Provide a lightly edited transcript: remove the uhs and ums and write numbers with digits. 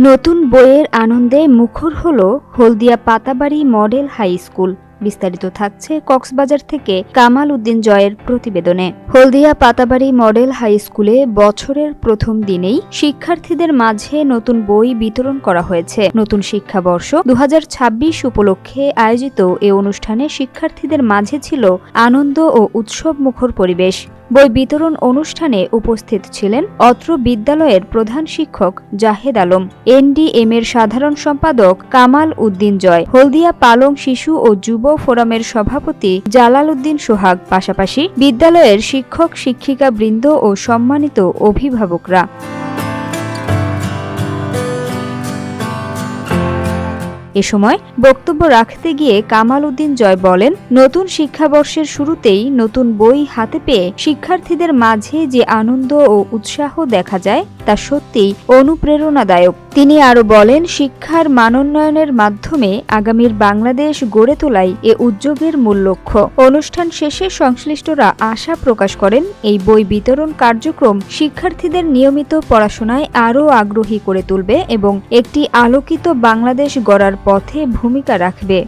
নতুন বইয়ের আনন্দে মুখর হলো হলদিয়া পাতাবাড়ি মডেল হাই স্কুল। বিস্তারিত থাকছে কক্সবাজার থেকে কামাল উদ্দিন জয়ের প্রতিবেদনে। হলদিয়া পাতাবাড়ি মডেল হাই স্কুলে বছরের প্রথম দিনেই শিক্ষার্থীদের মাঝে নতুন বই বিতরণ করা হয়েছে। নতুন শিক্ষাবর্ষ ২০২৬ উপলক্ষে আয়োজিত এ অনুষ্ঠানে শিক্ষার্থীদের মাঝে ছিল আনন্দ ও উৎসব মুখর পরিবেশ। বই বিতরণ অনুষ্ঠানে উপস্থিত ছিলেন অত্র বিদ্যালয়ের প্রধান শিক্ষক জাহেদ আলম, এনডিএম এর সাধারণ সম্পাদক কামাল উদ্দিন জয়, হলদিয়া পালং শিশু ও যুব ফোরামের সভাপতি জালাল উদ্দিন সোহাগ, পাশাপাশি বিদ্যালয়ের শিক্ষক শিক্ষিকা বৃন্দ ও সম্মানিত অভিভাবকরা। এ সময় বক্তব্য রাখতে গিয়ে কামাল উদ্দিন জয় বলেন, নতুন শিক্ষাবর্ষের শুরুতেই নতুন বই হাতে পেয়ে শিক্ষার্থীদের মাঝে যে আনন্দ ও উৎসাহ দেখা যায় তা সত্যিই অনুপ্রেরণাদায়ক। তিনি আরও বলেন, শিক্ষার মানোন্নয়নের মাধ্যমে আগামীর বাংলাদেশ গড়ে তোলাই এ উদ্যোগের মূল লক্ষ্য। অনুষ্ঠান শেষে সংশ্লিষ্টরা আশা প্রকাশ করেন, এই বই বিতরণ কার্যক্রম শিক্ষার্থীদের নিয়মিত পড়াশোনায় আরও আগ্রহী করে তুলবে এবং একটি আলোকিত বাংলাদেশ গড়ার পথে ভূমিকা রাখবে।